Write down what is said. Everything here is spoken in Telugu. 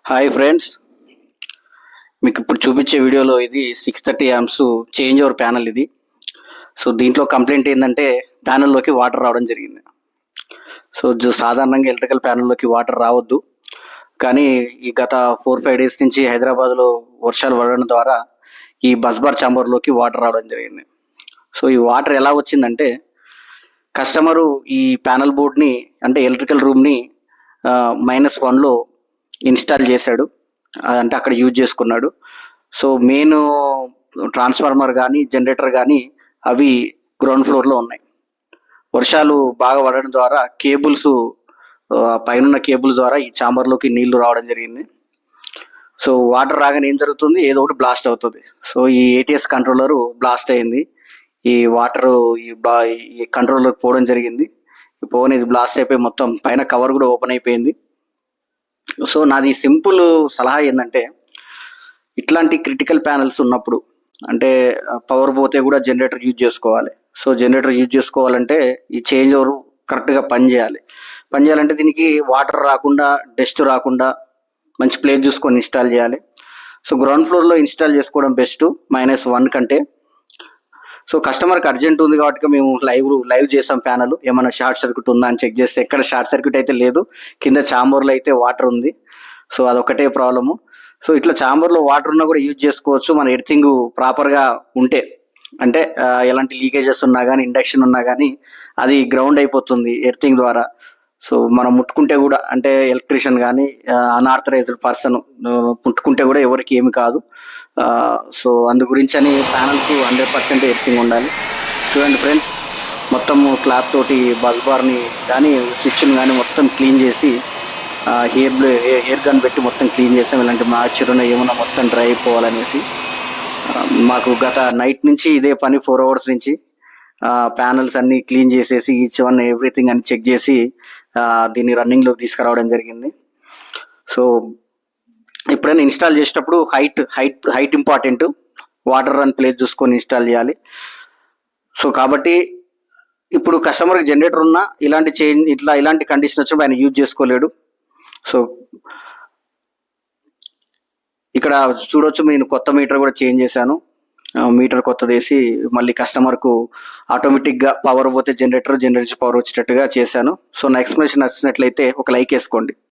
హాయ్ ఫ్రెండ్స్, మీకు ఇప్పుడు చూపించే వీడియోలో ఇది 630 amps చేంజ్ ఓవర్ ప్యానల్ ఇది. సో దీంట్లో కంప్లైంట్ ఏంటంటే ప్యానల్లోకి వాటర్ రావడం జరిగింది. సో సాధారణంగా ఎలక్ట్రికల్ ప్యానల్లోకి వాటర్ రావద్దు, కానీ ఈ గత 4-5 డేస్ నుంచి హైదరాబాద్లో వర్షాలు పడడం ద్వారా ఈ బస్బార్ ఛాంబర్లోకి వాటర్ రావడం జరిగింది. సో ఈ వాటర్ ఎలా వచ్చిందంటే, కస్టమరు ఈ ప్యానల్ బోర్డ్ని అంటే ఎలక్ట్రికల్ రూమ్ని -1లో ఇన్స్టాల్ చేశాడు, అంటే అక్కడ యూజ్ చేసుకున్నాడు. సో మెయిన్ ట్రాన్స్ఫార్మర్ కానీ జనరేటర్ కానీ అవి గ్రౌండ్ ఫ్లోర్లో ఉన్నాయి. వర్షాలు బాగా పడడం ద్వారా కేబుల్స్ పైన కేబుల్ ద్వారా ఈ ఛాంబర్లోకి నీళ్లు రావడం జరిగింది. సో వాటర్ రాగానే ఏం జరుగుతుంది, ఏదో ఒకటి బ్లాస్ట్ అవుతుంది. సో ఈ ఏటీఎస్ కంట్రోలర్ బ్లాస్ట్ అయింది. ఈ వాటర్ ఈ కంట్రోలర్కి పోవడం జరిగింది. ఇది బ్లాస్ట్ అయిపోయి మొత్తం పైన కవర్ కూడా ఓపెన్ అయిపోయింది. సో నాది సింపుల్ సలహా ఏంటంటే, ఇట్లాంటి క్రిటికల్ ప్యానల్స్ ఉన్నప్పుడు అంటే పవర్ పోతే కూడా జనరేటర్ యూజ్ చేసుకోవాలి. సో జనరేటర్ యూజ్ చేసుకోవాలంటే ఈ చేంజ్ ఓవర్ కరెక్ట్గా పనిచేయాలంటే దీనికి వాటర్ రాకుండా, డస్ట్ రాకుండా మంచి ప్లేస్ చూసుకొని ఇన్స్టాల్ చేయాలి. సో గ్రౌండ్ ఫ్లోర్లో ఇన్స్టాల్ చేసుకోవడం బెస్ట్, -1 కంటే. సో కస్టమర్కి అర్జెంట్ ఉంది కాబట్టి మేము లైవ్ చేసాం. ప్యానల్ ఏమైనా షార్ట్ సర్క్యూట్ ఉందా అని చెక్ చేస్తే ఎక్కడ షార్ట్ సర్క్యూట్ అయితే లేదు, కింద ఛాంబర్లో అయితే వాటర్ ఉంది. సో అదొకటే ప్రాబ్లము. సో ఇట్లా ఛాంబర్లో వాటర్ ఉన్నా కూడా యూజ్ చేసుకోవచ్చు, మన ఎర్తింగ్ ప్రాపర్గా ఉంటే. అంటే ఎలాంటి లీకేజెస్ ఉన్నా కానీ, ఇండక్షన్ ఉన్నా కానీ అది గ్రౌండ్ అయిపోతుంది ఎర్తింగ్ ద్వారా. సో మనం ముట్టుకుంటే కూడా, అంటే ఎలక్ట్రీషియన్ కానీ అన్ఆథరైజ్డ్ పర్సన్ ముట్టుకుంటే కూడా ఎవరికి ఏమి కాదు. సో అందు గురించి అని ప్యానల్కు 100% ఎర్తింగ్ ఉండాలి. చూడండి ఫ్రెండ్స్, మొత్తం క్లాత్ తోటి బస్ బార్ని కానీ స్విచ్ని కానీ మొత్తం క్లీన్ చేసి హెయిర్ గన్ పెట్టి మొత్తం క్లీన్ చేసాం. ఇలాంటి మార్చరున్న ఏమన్నా మొత్తం డ్రై అయిపోవాలనేసి మాకు గత నైట్ నుంచి ఇదే పని, 4 hours నుంచి ప్యానల్స్ అన్నీ క్లీన్ చేసేసి ఈచ్ వన్ ఎవ్రీథింగ్ అని చెక్ చేసి దీన్ని రన్నింగ్లోకి తీసుకురావడం జరిగింది. సో ఎప్పుడైనా ఇన్స్టాల్ చేసేటప్పుడు height important, water run place చూసుకొని ఇన్స్టాల్ చేయాలి. సో కాబట్టి ఇప్పుడు కస్టమర్కి జనరేటర్ ఉన్నా ఇలాంటి కండిషన్ వచ్చినప్పుడు ఆయన యూజ్ చేసుకోలేడు. సో ఇక్కడ చూడొచ్చు, నేను కొత్త మీటర్ కూడా చేంజ్ చేశాను. మీటర్ కొత్తది వేసి మళ్ళీ కస్టమర్కు ఆటోమేటిక్గా పవర్ పోతే జనరేటర్ పవర్ వచ్చేటట్టుగా చేశాను. సో నా ఎక్స్ప్లెనేషన్ నచ్చినట్లయితే ఒక లైక్ వేసుకోండి.